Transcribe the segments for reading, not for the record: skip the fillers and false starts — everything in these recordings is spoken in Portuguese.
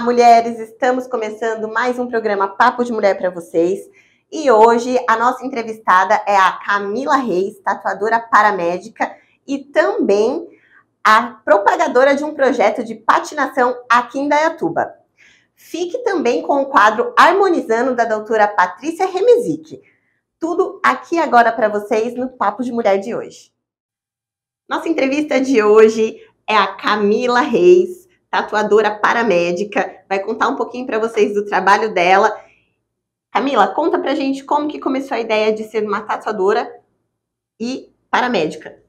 Olá, mulheres! Estamos começando mais um programa Papo de Mulher para vocês. E hoje a nossa entrevistada é a Camila Reis, tatuadora paramédica e também a propagadora de um projeto de patinação aqui em Indaiatuba. Fique também com o quadro Harmonizando da doutora Patrícia Remezic. Tudo aqui agora para vocês no Papo de Mulher de hoje. Nossa entrevista de hoje é a Camila Reis, tatuadora paramédica, vai contar um pouquinho para vocês do trabalho dela. Camila, conta pra gente como que começou a ideia de ser uma tatuadora e paramédica.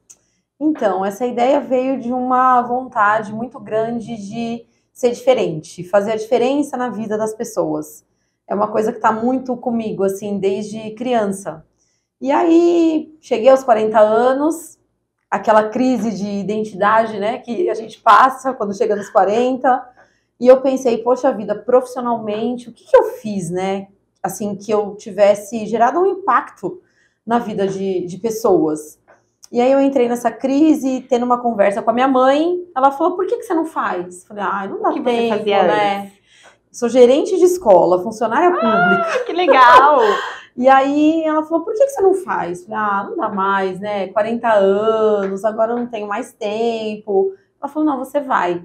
Então, essa ideia veio de uma vontade muito grande de ser diferente, fazer a diferença na vida das pessoas. É uma coisa que está muito comigo, assim, desde criança. E aí, cheguei aos 40 anos, aquela crise de identidade, né, que a gente passa quando chega nos 40, e eu pensei, poxa vida, profissionalmente, o que eu fiz, né, assim, que eu tivesse gerado um impacto na vida de pessoas. E aí eu entrei nessa crise, tendo uma conversa com a minha mãe, ela falou, por que você não faz? Falei, não dá tempo, né? Sou gerente de escola, funcionária pública. Que legal! E aí ela falou, por que você não faz? Falei, não dá mais, né? 40 anos, agora eu não tenho mais tempo. Ela falou, não, você vai.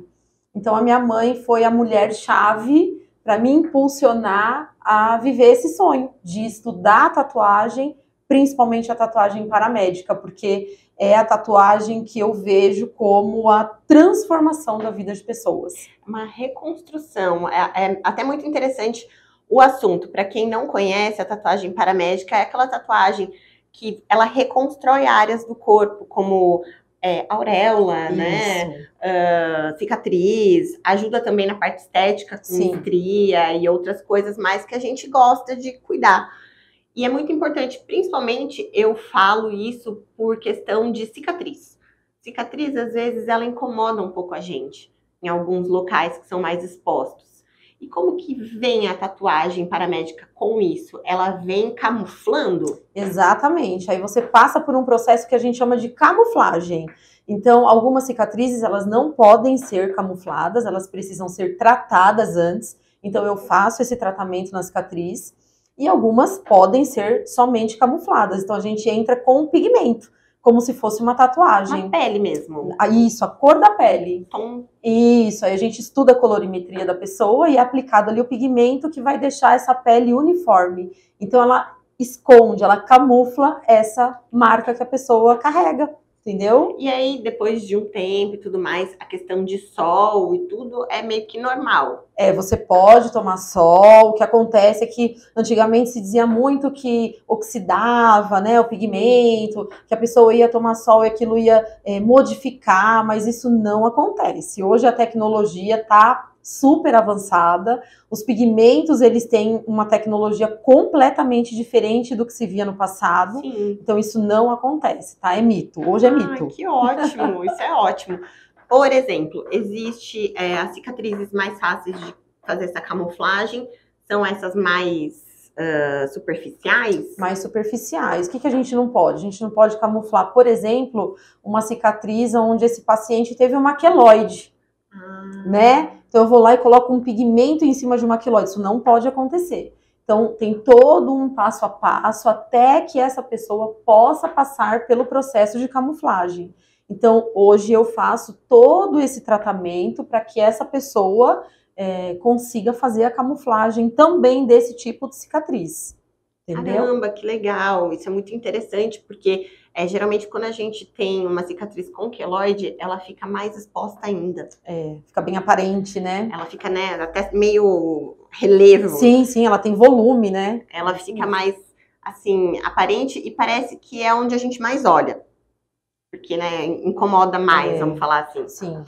Então a minha mãe foi a mulher-chave para me impulsionar a viver esse sonho de estudar a tatuagem, principalmente a tatuagem paramédica, porque é a tatuagem que eu vejo como a transformação da vida de pessoas. Uma reconstrução, é até muito interessante o assunto. Para quem não conhece, a tatuagem paramédica é aquela tatuagem que ela reconstrói áreas do corpo, como auréola, né? Cicatriz, ajuda também na parte estética, com estria e outras coisas mais que a gente gosta de cuidar. E é muito importante, principalmente eu falo isso por questão de cicatriz. Cicatriz, às vezes, ela incomoda um pouco a gente, em alguns locais que são mais expostos. E como que vem a tatuagem paramédica com isso? Ela vem camuflando? Exatamente. Aí você passa por um processo que a gente chama de camuflagem. Então, algumas cicatrizes, elas não podem ser camufladas, elas precisam ser tratadas antes. Então, eu faço esse tratamento na cicatriz. E algumas podem ser somente camufladas. Então, a gente entra com pigmento, como se fosse uma tatuagem. Uma pele mesmo. Isso, a cor da pele. Tom. Isso, aí a gente estuda a colorimetria da pessoa e é aplicado ali o pigmento que vai deixar essa pele uniforme. Então, ela esconde, ela camufla essa marca que a pessoa carrega. Entendeu? E aí, depois de um tempo e tudo mais, a questão de sol e tudo é meio que normal. Você pode tomar sol. O que acontece é que antigamente se dizia muito que oxidava, né, o pigmento, que a pessoa ia tomar sol e aquilo ia modificar, mas isso não acontece. Hoje a tecnologia está super avançada, os pigmentos eles têm uma tecnologia completamente diferente do que se via no passado. Sim. Então isso não acontece, tá? É mito, hoje é mito. Que ótimo, isso é ótimo. Por exemplo, existe as cicatrizes mais fáceis de fazer essa camuflagem, são essas mais superficiais? Mais superficiais. O que a gente não pode? A gente não pode camuflar, por exemplo, uma cicatriz onde esse paciente teve uma queloide, né? Então eu vou lá e coloco um pigmento em cima de uma queloide. Isso não pode acontecer. Então tem todo um passo a passo até que essa pessoa possa passar pelo processo de camuflagem. Então hoje eu faço todo esse tratamento para que essa pessoa consiga fazer a camuflagem também desse tipo de cicatriz. Entendeu? Caramba, que legal! Isso é muito interessante, porque geralmente quando a gente tem uma cicatriz com queloide, ela fica mais exposta ainda. Fica bem aparente, né? Ela fica, né, até meio relevo. Sim, ela tem volume, né? Ela fica mais, assim, aparente e parece que é onde a gente mais olha. Porque, né, incomoda mais, vamos falar assim. Sim.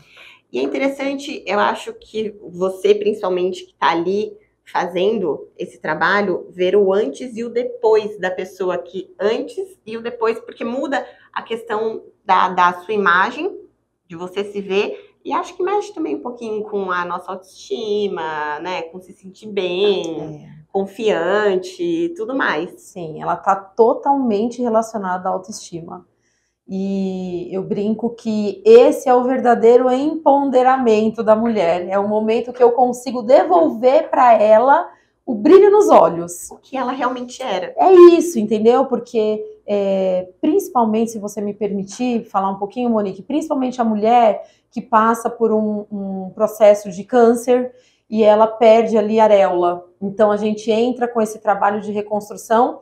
E é interessante, eu acho que você, principalmente, que tá ali fazendo esse trabalho, ver o antes e o depois da pessoa aqui, antes e o depois, porque muda a questão da sua imagem, de você se ver, e acho que mexe também um pouquinho com a nossa autoestima, né, com se sentir bem, confiante e tudo mais. Sim, ela tá totalmente relacionada à autoestima. E eu brinco que esse é o verdadeiro empoderamento da mulher. É o momento que eu consigo devolver para ela o brilho nos olhos. O que ela realmente era. É isso, entendeu? Porque, principalmente, se você me permitir falar um pouquinho, Monique, principalmente a mulher que passa por um processo de câncer e ela perde ali a areola. Então, a gente entra com esse trabalho de reconstrução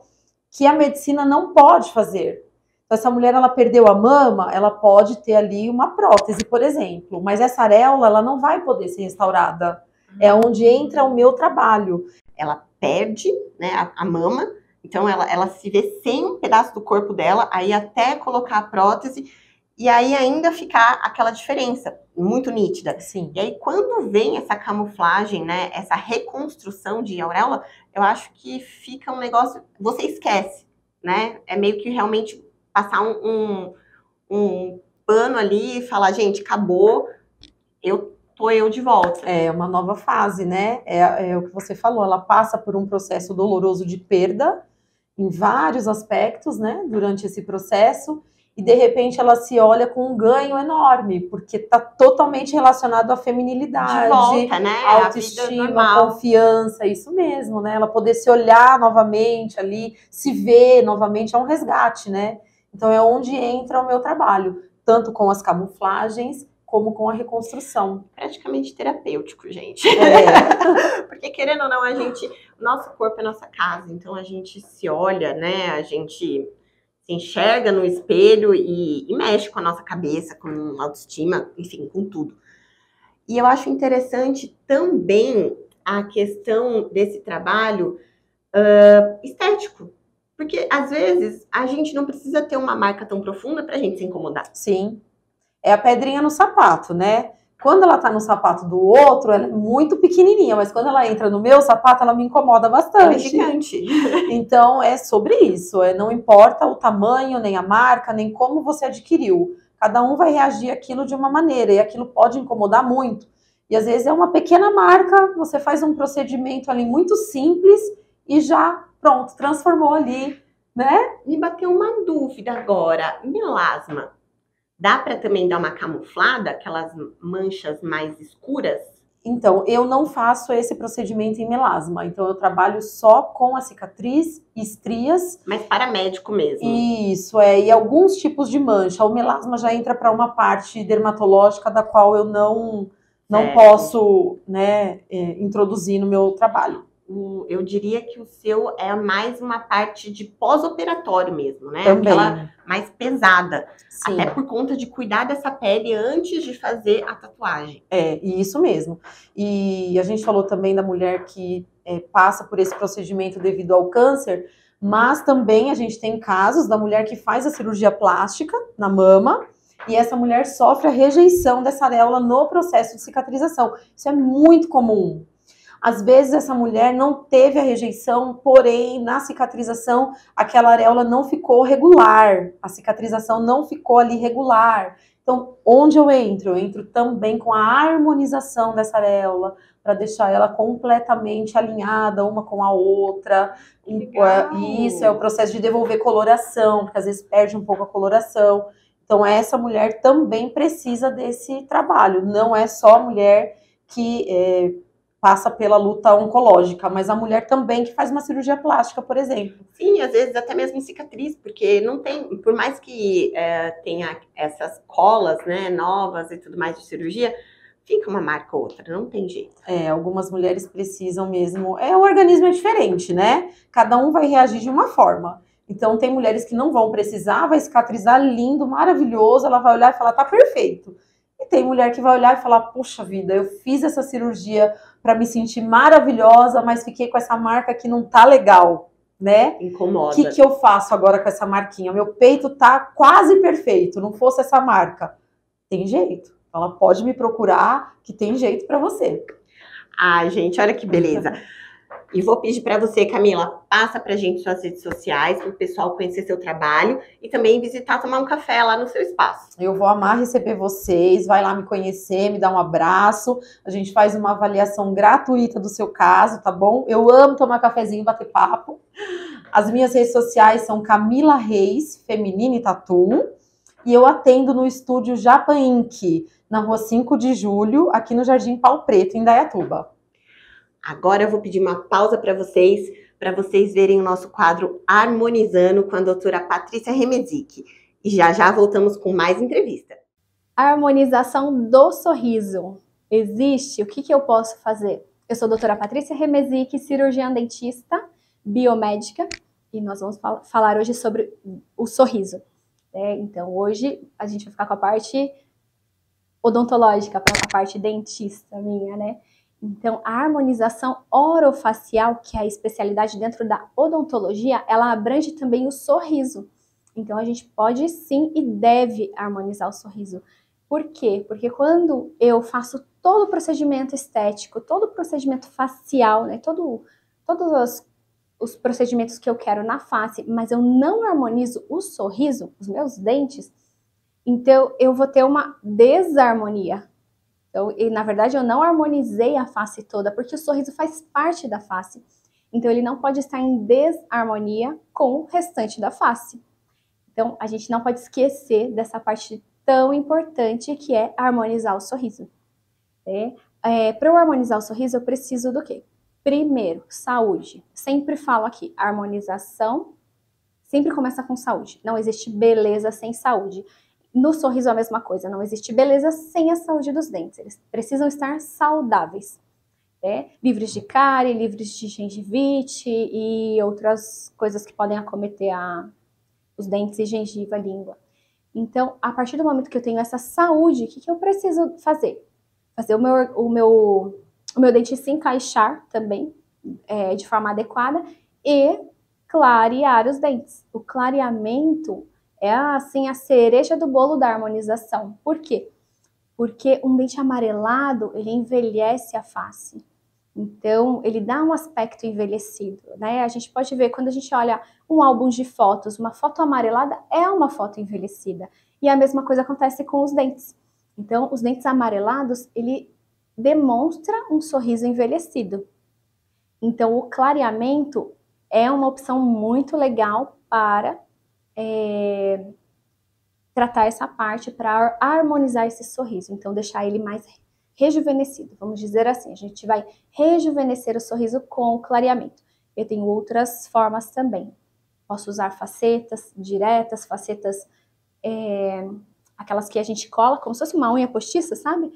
que a medicina não pode fazer. Então, essa mulher, ela perdeu a mama, ela pode ter ali uma prótese, por exemplo, mas essa areola, ela não vai poder ser restaurada. É onde entra o meu trabalho. Ela perde, né, a mama, então ela se vê sem um pedaço do corpo dela, aí até colocar a prótese, e aí ainda ficar aquela diferença muito nítida. Sim. E aí quando vem essa camuflagem, né, essa reconstrução de auréola, eu acho que fica um negócio, você esquece, né? É meio que realmente passar um pano ali e falar, gente, acabou, tô eu de volta. É uma nova fase, né? É o que você falou, ela passa por um processo doloroso de perda em vários aspectos, né? Durante esse processo, e de repente ela se olha com um ganho enorme, porque está totalmente relacionado à feminilidade, de volta, né? Autoestima, confiança, isso mesmo, né? Ela poder se olhar novamente ali, se ver novamente, é um resgate, né? Então é onde entra o meu trabalho, tanto com as camuflagens, como com a reconstrução. Praticamente terapêutico, gente. É. Porque, querendo ou não, nosso corpo é nossa casa, então a gente se olha, né? A gente se enxerga no espelho e mexe com a nossa cabeça, com autoestima, enfim, com tudo. E eu acho interessante também a questão desse trabalho estético. Porque, às vezes, a gente não precisa ter uma marca tão profunda pra gente se incomodar. Sim. É a pedrinha no sapato, né? Quando ela tá no sapato do outro, ela é muito pequenininha, mas quando ela entra no meu sapato, ela me incomoda bastante. Ela é gigante. Então, é sobre isso. Não importa o tamanho, nem a marca, nem como você adquiriu. Cada um vai reagir àquilo de uma maneira, e aquilo pode incomodar muito. E às vezes é uma pequena marca, você faz um procedimento ali muito simples e já, pronto, transformou ali, né? Me bateu uma dúvida agora. Melasma. Dá para também dar uma camuflada, aquelas manchas mais escuras? Então, eu não faço esse procedimento em melasma. Então, eu trabalho só com a cicatriz, estrias. Mas para médico mesmo. Isso, e alguns tipos de mancha. O melasma já entra para uma parte dermatológica da qual eu não posso, né, introduzir no meu trabalho. Eu diria que o seu é mais uma parte de pós-operatório mesmo, né? Também. Aquela mais pesada. Sim. Até por conta de cuidar dessa pele antes de fazer a tatuagem. Isso mesmo. E a gente falou também da mulher que passa por esse procedimento devido ao câncer, mas também a gente tem casos da mulher que faz a cirurgia plástica na mama e essa mulher sofre a rejeição dessa areola no processo de cicatrização. Isso é muito comum. Às vezes essa mulher não teve a rejeição, porém na cicatrização aquela areola não ficou regular, a cicatrização não ficou ali regular. Então, onde eu entro? Eu entro também com a harmonização dessa areola, para deixar ela completamente alinhada uma com a outra. E isso é o processo de devolver coloração, porque às vezes perde um pouco a coloração. Então, essa mulher também precisa desse trabalho. Não é só a mulher que passa pela luta oncológica, mas a mulher também que faz uma cirurgia plástica, por exemplo. Sim, às vezes até mesmo cicatriz, porque não tem, por mais que tenha essas colas, né, novas e tudo mais de cirurgia, fica uma marca ou outra, não tem jeito. Algumas mulheres precisam mesmo, o organismo é diferente, né? Cada um vai reagir de uma forma. Então tem mulheres que não vão precisar, vai cicatrizar lindo, maravilhoso, ela vai olhar e falar, tá perfeito. E tem mulher que vai olhar e falar, poxa vida, eu fiz essa cirurgia para me sentir maravilhosa, mas fiquei com essa marca que não tá legal, né? Incomoda. O que eu faço agora com essa marquinha? Meu peito tá quase perfeito, não fosse essa marca. Tem jeito. Ela pode me procurar, que tem jeito para você. Ai, gente, olha que beleza. E vou pedir para você, Camila, passa pra gente suas redes sociais, para o pessoal conhecer seu trabalho e também visitar, tomar um café lá no seu espaço. Eu vou amar receber vocês, vai lá me conhecer, me dar um abraço, a gente faz uma avaliação gratuita do seu caso, tá bom? Eu amo tomar cafezinho e bater papo. As minhas redes sociais são Camila Reis, Feminine Tatu. e eu atendo no estúdio Japa Ink, na rua 5 de julho, aqui no Jardim Pau Preto, em Indaiatuba. Agora eu vou pedir uma pausa para vocês verem o nosso quadro Harmonizando com a doutora Patrícia Remezic. E já já voltamos com mais entrevista. A harmonização do sorriso. Existe? O que eu posso fazer? Eu sou a doutora Patrícia Remezic, cirurgiã dentista, biomédica, e nós vamos falar hoje sobre o sorriso. Então, hoje a gente vai ficar com a parte odontológica, a parte dentista minha, né? Então, a harmonização orofacial, que é a especialidade dentro da odontologia, ela abrange também o sorriso. Então, a gente pode sim e deve harmonizar o sorriso. Por quê? Porque quando eu faço todo o procedimento estético, todo o procedimento facial, né, todos os procedimentos que eu quero na face, mas eu não harmonizo o sorriso, os meus dentes, então eu vou ter uma desarmonia. Então, na verdade, eu não harmonizei a face toda, porque o sorriso faz parte da face. Então, ele não pode estar em desarmonia com o restante da face. Então, a gente não pode esquecer dessa parte tão importante que é harmonizar o sorriso. Para eu harmonizar o sorriso, eu preciso do quê? Primeiro, saúde. Sempre falo aqui, harmonização sempre começa com saúde. Não existe beleza sem saúde. No sorriso é a mesma coisa, não existe beleza sem a saúde dos dentes. Eles precisam estar saudáveis. Livres de cárie, livres de gengivite e outras coisas que podem acometer os dentes e gengiva, a língua. Então, a partir do momento que eu tenho essa saúde, o que eu preciso fazer? Fazer o meu dente se encaixar também, de forma adequada, e clarear os dentes. O clareamento é, assim, a cereja do bolo da harmonização. Por quê? Porque um dente amarelado, ele envelhece a face. Então, ele dá um aspecto envelhecido, né? A gente pode ver, quando a gente olha um álbum de fotos, uma foto amarelada é uma foto envelhecida. E a mesma coisa acontece com os dentes. Então, os dentes amarelados, ele demonstra um sorriso envelhecido. Então, o clareamento é uma opção muito legal para tratar essa parte, para harmonizar esse sorriso. Então, deixar ele mais rejuvenescido, vamos dizer assim. A gente vai rejuvenescer o sorriso com o clareamento. Eu tenho outras formas também. Posso usar facetas diretas, facetas aquelas que a gente cola, como se fosse uma unha postiça, sabe?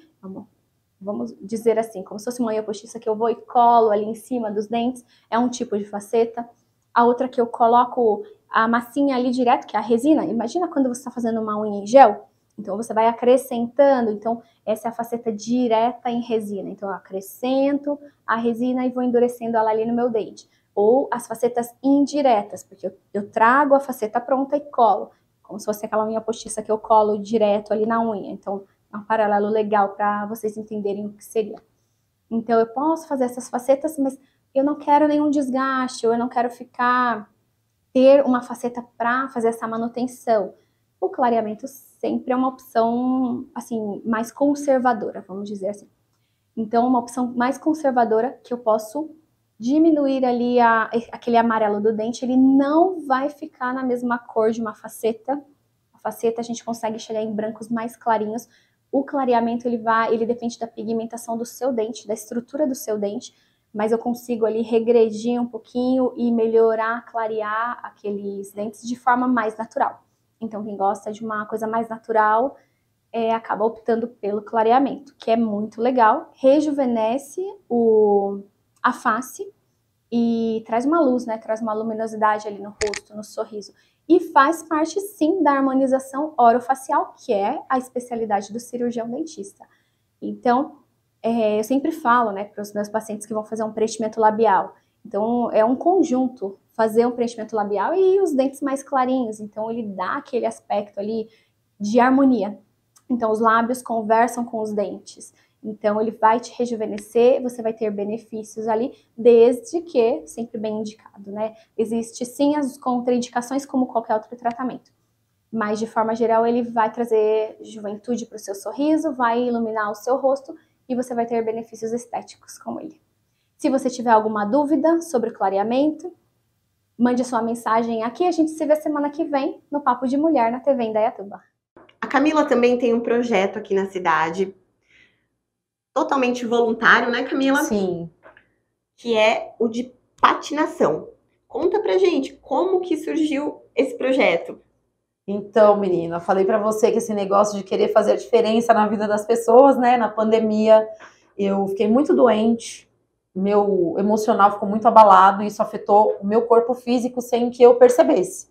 Vamos dizer assim, como se fosse uma unha postiça que eu vou e colo ali em cima dos dentes, é um tipo de faceta. A outra que eu coloco a massinha ali direto, que é a resina. Imagina quando você está fazendo uma unha em gel, então você vai acrescentando, então essa é a faceta direta em resina. Então eu acrescento a resina e vou endurecendo ela ali no meu dente. Ou as facetas indiretas, porque eu trago a faceta pronta e colo, como se fosse aquela unha postiça que eu colo direto ali na unha. Então, é um paralelo legal para vocês entenderem o que seria. Então, eu posso fazer essas facetas, mas eu não quero nenhum desgaste, ou eu não quero ter uma faceta para fazer essa manutenção. O clareamento sempre é uma opção, assim, mais conservadora, vamos dizer assim. Então, uma opção mais conservadora que eu posso diminuir ali aquele amarelo do dente, ele não vai ficar na mesma cor de uma faceta. A faceta a gente consegue chegar em brancos mais clarinhos. O clareamento ele depende da pigmentação do seu dente, da estrutura do seu dente, mas eu consigo ali regredir um pouquinho e melhorar, clarear aqueles dentes de forma mais natural. Então, quem gosta de uma coisa mais natural acaba optando pelo clareamento, que é muito legal, rejuvenesce a face e traz uma luz, né? Traz uma luminosidade ali no rosto, no sorriso. E faz parte, sim, da harmonização orofacial, que é a especialidade do cirurgião dentista. Então, eu sempre falo, né, para os meus pacientes que vão fazer um preenchimento labial. Então, é um conjunto, fazer um preenchimento labial e os dentes mais clarinhos. Então, ele dá aquele aspecto ali de harmonia. Então, os lábios conversam com os dentes. Então, ele vai te rejuvenescer, você vai ter benefícios ali, desde que, sempre bem indicado, né? Existe sim as contraindicações como qualquer outro tratamento. Mas, de forma geral, ele vai trazer juventude para o seu sorriso, vai iluminar o seu rosto e você vai ter benefícios estéticos com ele. Se você tiver alguma dúvida sobre o clareamento, mande a sua mensagem aqui. A gente se vê semana que vem no Papo de Mulher na TV Indaiatuba. Camila também tem um projeto aqui na cidade, totalmente voluntário, né, Camila? Sim. Que é o de patinação. Conta pra gente como que surgiu esse projeto. Então, menina, falei pra você que esse negócio de querer fazer a diferença na vida das pessoas, né? Na pandemia, eu fiquei muito doente, meu emocional ficou muito abalado e isso afetou o meu corpo físico sem que eu percebesse.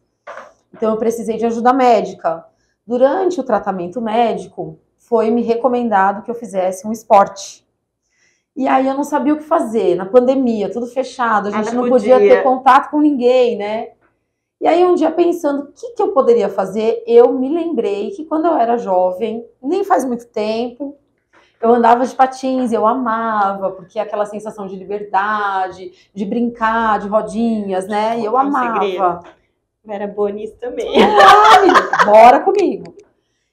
Então, eu precisei de ajuda médica. Durante o tratamento médico, foi me recomendado que eu fizesse um esporte. E aí eu não sabia o que fazer, na pandemia, tudo fechado, a gente não podia ter contato com ninguém, né? E aí um dia pensando o que eu poderia fazer, eu me lembrei que quando eu era jovem, nem faz muito tempo, eu andava de patins, eu amava, porque é aquela sensação de liberdade, de brincar, de rodinhas, né? E eu amava. Eu era boa nisso também. Bora comigo.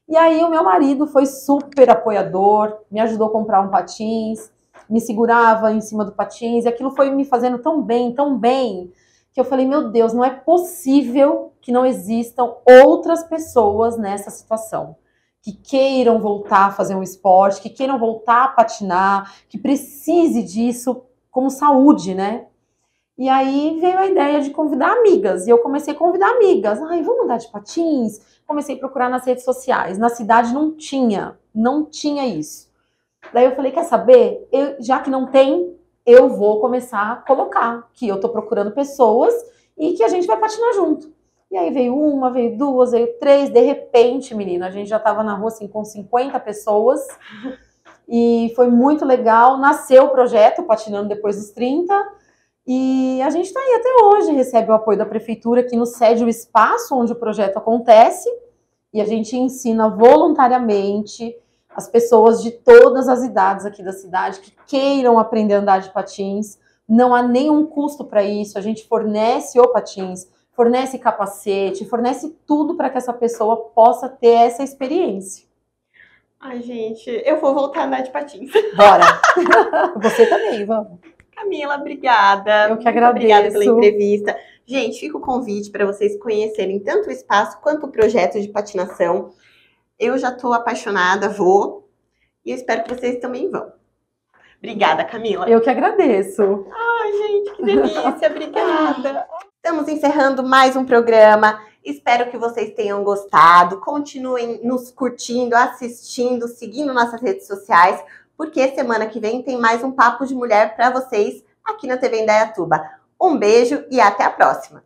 E aí o meu marido foi super apoiador, me ajudou a comprar um patins, me segurava em cima do patins, e aquilo foi me fazendo tão bem, que eu falei, meu Deus, não é possível que não existam outras pessoas nessa situação, que queiram voltar a fazer um esporte, que queiram voltar a patinar, que precise disso como saúde, né? E aí veio a ideia de convidar amigas, e eu comecei a convidar amigas. Ai, vamos andar de patins? Comecei a procurar nas redes sociais. Na cidade não tinha isso. Daí eu falei, quer saber? Já que não tem, eu vou começar a colocar que eu tô procurando pessoas e que a gente vai patinar junto. E aí veio uma, veio duas, veio três, de repente, menina, a gente já tava na rua assim com 50 pessoas e foi muito legal. Nasceu o projeto Patinando Depois dos 30 e a gente tá aí até hoje, recebe o apoio da prefeitura que nos cede o espaço onde o projeto acontece e a gente ensina voluntariamente as pessoas de todas as idades aqui da cidade que queiram aprender a andar de patins. Não há nenhum custo para isso. A gente fornece o patins, fornece capacete, fornece tudo para que essa pessoa possa ter essa experiência. Ai, gente, eu vou voltar a andar de patins. Bora! Você também, vamos. Camila, obrigada. Eu que agradeço. Obrigada pela entrevista. Gente, fica o convite para vocês conhecerem tanto o espaço quanto o projeto de patinação. Eu já estou apaixonada, vou. E eu espero que vocês também vão. Obrigada, Camila. Eu que agradeço. Ai, gente, que delícia. Obrigada. Estamos encerrando mais um programa. Espero que vocês tenham gostado. Continuem nos curtindo, assistindo, seguindo nossas redes sociais, porque semana que vem tem mais um Papo de Mulher para vocês aqui na TV Indaiatuba. Um beijo e até a próxima.